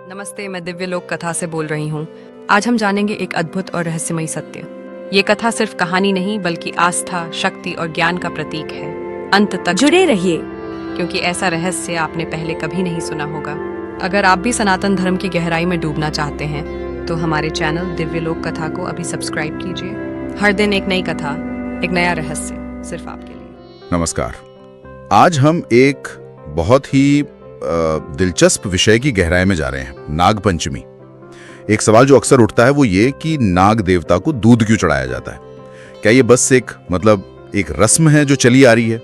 नमस्ते, मैं दिव्य लोक कथा से बोल रही हूँ। आज हम जानेंगे एक अद्भुत और रहस्यमयी सत्य। ये कथा सिर्फ कहानी नहीं बल्कि आस्था, शक्ति और ज्ञान का प्रतीक है। अंत तक जुड़े रहिए, क्योंकि ऐसा रहस्य आपने पहले कभी नहीं सुना होगा। अगर आप भी सनातन धर्म की गहराई में डूबना चाहते हैं तो हमारे चैनल दिव्य लोक कथा को अभी सब्सक्राइब कीजिए। हर दिन एक नई कथा, एक नया रहस्य, सिर्फ आपके लिए। नमस्कार। आज हम एक बहुत ही दिलचस्प विषय की गहराई में जा रहे हैं, नाग पंचमी। एक सवाल जो अक्सर उठता है वो ये कि नाग देवता को दूध क्यों चढ़ाया जाता है? क्या ये बस एक रस्म है जो चली आ रही है?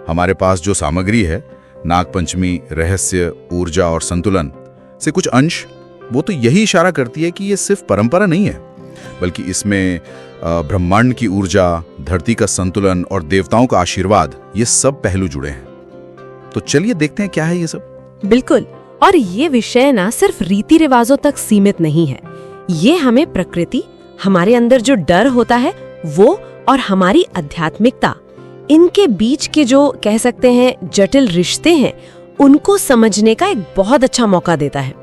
हमारे पास जो सामग्री है, नाग पंचमी, रहस्य, ऊर्जा और संतुलन से कुछ अंश, वो तो यही इशारा करती है कि ये सिर्फ परंपरा नहीं है, बल्कि इसमें ब्रह्मांड की ऊर्जा, धरती का संतुलन और देवताओं का आशीर्वाद, ये सब पहलू जुड़े हैं। तो चलिए देखते हैं क्या है ये सब। बिल्कुल। और ये विषय ना सिर्फ रीति रिवाजों तक सीमित नहीं है। ये हमें प्रकृति, हमारे अंदर जो डर होता है वो, और हमारी आध्यात्मिकता, इनके बीच के जो कह सकते हैं जटिल रिश्ते हैं, उनको समझने का एक बहुत अच्छा मौका देता है।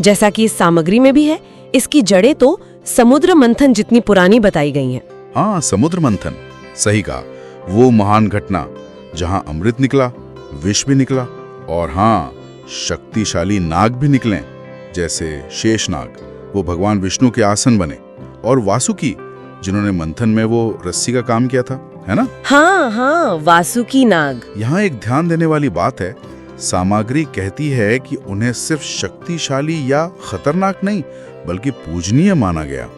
जैसा कि इस सामग्री में भी है, इसकी जड़ें तो समुद्र मंथन जितनी पुरानी बताई गई हैं। हाँ, समुद्र मंथन, सही कहा। वो महान घटना जहां अमृत निकला, विष भी निकला, और हाँ, शक्तिशाली नाग भी निकले, जैसे शेषनाग, वो भगवान विष्णु के आसन बने, और वासुकी, जिन्होंने मंथन में वो रस्सी का काम किया था, है ना? हाँ, वासुकी नाग। यहाँ एक ध्यान देने वाली बात है, सामग्री कहती है कि उन्हें सिर्फ शक्तिशाली या खतरनाक नहीं बल्कि पूजनीय माना गया।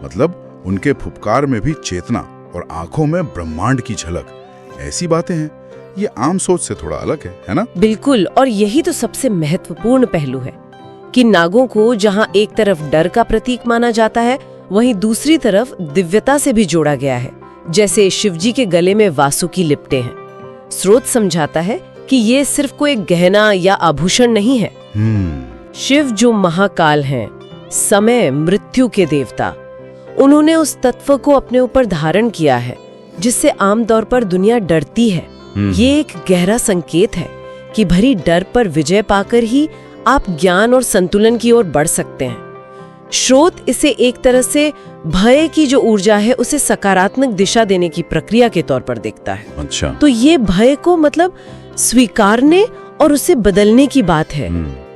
मतलब उनके फुफकार में भी चेतना और आंखों में ब्रह्मांड की झलक। ऐसी बातें हैं, ये आम सोच से थोड़ा अलग है ना? बिल्कुल। और यही तो सबसे महत्वपूर्ण पहलू है कि नागों को जहाँ एक तरफ डर का प्रतीक माना जाता है, वहीं दूसरी तरफ दिव्यता से भी जोड़ा गया है। जैसे शिवजी के गले में वासुकी लिपटे हैं। स्रोत समझाता है कि ये सिर्फ कोई गहना या आभूषण नहीं है। शिव जो महाकाल हैं, समय, मृत्यु के देवता, उन्होंने उस तत्व को अपने ऊपर धारण किया है जिससे आमतौर पर दुनिया डरती है। ये एक गहरा संकेत है कि भरी डर पर विजय पाकर ही आप ज्ञान और संतुलन की ओर बढ़ सकते हैं। स्रोत इसे एक तरह से भय की जो ऊर्जा है उसे सकारात्मक दिशा देने की प्रक्रिया के तौर पर देखता है। अच्छा। तो ये भय को मतलब स्वीकारने और उसे बदलने की बात है।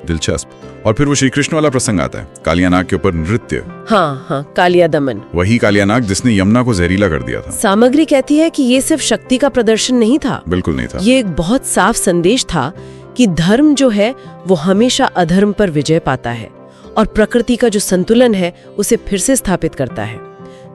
दिलचस्प। और फिर वो श्री कृष्ण वाला प्रसंग आता है, कालिया नाग के ऊपर नृत्य। हाँ, कालिया दमन। वही कालिया नाग जिसने यमुना को जहरीला कर दिया था। सामग्री कहती है कि ये सिर्फ शक्ति का प्रदर्शन नहीं था। बिल्कुल नहीं था। ये एक बहुत साफ संदेश था कि धर्म जो है वो हमेशा अधर्म पर विजय पाता है और प्रकृति का जो संतुलन है उसे फिर से स्थापित करता है।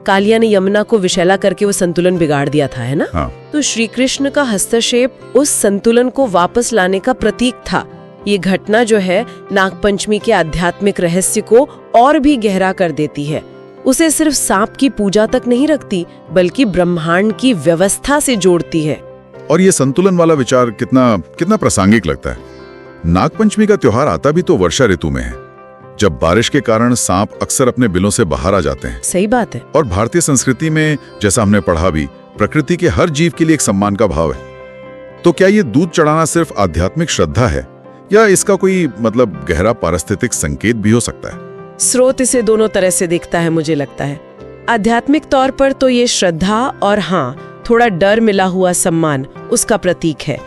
कालिया ने यमुना को विषैला करके वो संतुलन बिगाड़ दिया था, है ना? हाँ। तो श्री कृष्ण का हस्तक्षेप उस संतुलन को वापस लाने का प्रतीक था। ये घटना जो है नागपंचमी के आध्यात्मिक रहस्य को और भी गहरा कर देती है। उसे सिर्फ सांप की पूजा तक नहीं रखती बल्कि ब्रह्मांड की व्यवस्था से जोड़ती है। और ये संतुलन वाला विचार कितना प्रासंगिक लगता है। नागपंचमी का त्योहार आता भी तो वर्षा ऋतु में है, जब बारिश के कारण सांप अक्सर अपने बिलों से बाहर आ जाते हैं। सही बात है। और भारतीय संस्कृति में, जैसा हमने पढ़ा भी, प्रकृति के हर जीव के लिए एक सम्मान का भाव है। तो क्या ये दूध चढ़ाना सिर्फ आध्यात्मिक श्रद्धा है या इसका कोई गहरा पारिस्थितिक संकेत भी हो सकता है? स्रोत इसे दोनों तरह से देखता है, मुझे लगता है। आध्यात्मिक तौर पर तो ये श्रद्धा और हाँ, थोड़ा डर मिला हुआ सम्मान उसका प्रतीक है।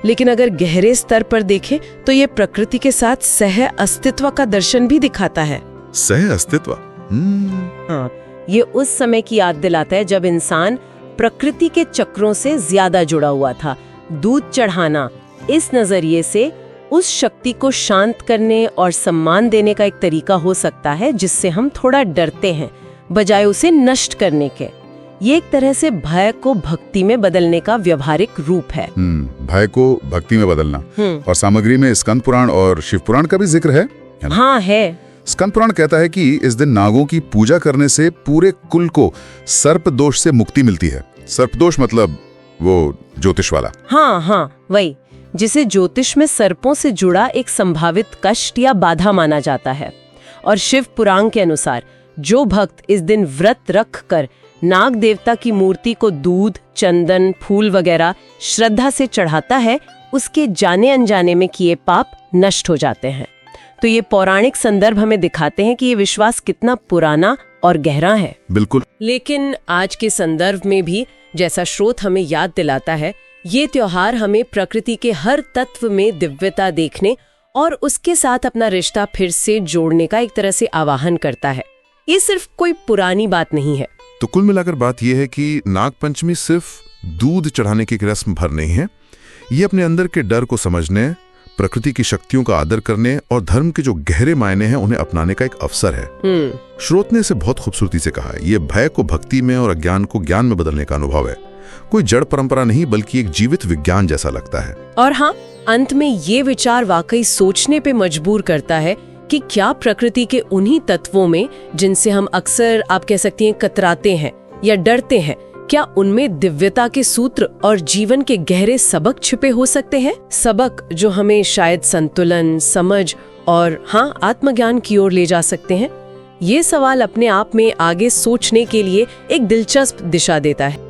लेकिन अगर गहरे स्तर पर देखें तो ये प्रकृति के साथ सह अस्तित्व का दर्शन भी दिखाता है। सह अस्तित्व? हाँ, ये उस समय की याद दिलाता है जब इंसान प्रकृति के चक्रों से ज्यादा जुड़ा हुआ था। दूध चढ़ाना इस नजरिए से उस शक्ति को शांत करने और सम्मान देने का एक तरीका हो सकता है जिससे हम थोड़ा डरते हैं बजाय उसे नष्ट करने के। ये एक तरह से भय को भक्ति में बदलने का व्यवहारिक रूप है। भय को भक्ति में बदलना। और सामग्री में स्कंद पुराण और शिव पुराण का भी जिक्र है ना? हाँ, है। स्कंद पुराण कहता है कि इस दिन नागों की पूजा करने से पूरे कुल को सर्प दोष से मुक्ति मिलती है। सर्प दोष मतलब वो ज्योतिष वाला। हाँ, वही, जिसे ज्योतिष में सर्पों से जुड़ा एक संभावित कष्ट या बाधा माना जाता है। और शिव पुराण के अनुसार जो भक्त इस दिन व्रत रख कर नाग देवता की मूर्ति को दूध, चंदन, फूल वगैरह श्रद्धा से चढ़ाता है, उसके जाने अनजाने में किए पाप नष्ट हो जाते हैं। तो ये पौराणिक संदर्भ हमें दिखाते हैं कि ये विश्वास कितना पुराना और गहरा है। बिल्कुल। लेकिन आज के संदर्भ में भी जैसा स्रोत हमें याद दिलाता है, ये त्योहार हमें प्रकृति के हर तत्व में दिव्यता देखने और उसके साथ अपना रिश्ता फिर से जोड़ने का एक तरह से आवाहन करता है। ये सिर्फ कोई पुरानी बात नहीं है। तो कुल मिलाकर बात यह है कि नागपंचमी सिर्फ दूध चढ़ाने की एक रस्म भर नहीं है, ये अपने अंदर के डर को समझने, प्रकृति की शक्तियों का आदर करने और धर्म के जो गहरे मायने हैं उन्हें अपनाने का एक अवसर है। स्रोत ने इसे बहुत खूबसूरती से कहा है, ये भय को भक्ति में और अज्ञान को ज्ञान में बदलने का अनुभव है। कोई जड़ परंपरा नहीं बल्कि एक जीवित विज्ञान जैसा लगता है। और हाँ, अंत में ये विचार वाकई सोचने पे मजबूर करता है कि क्या प्रकृति के उन्हीं तत्वों में जिनसे हम अक्सर आप कह सकती हैं कतराते हैं या डरते हैं, क्या उनमें दिव्यता के सूत्र और जीवन के गहरे सबक छिपे हो सकते हैं? सबक जो हमें शायद संतुलन, समझ और हाँ आत्मज्ञान की ओर ले जा सकते हैं। ये सवाल अपने आप में आगे सोचने के लिए एक दिलचस्प दिशा देता है।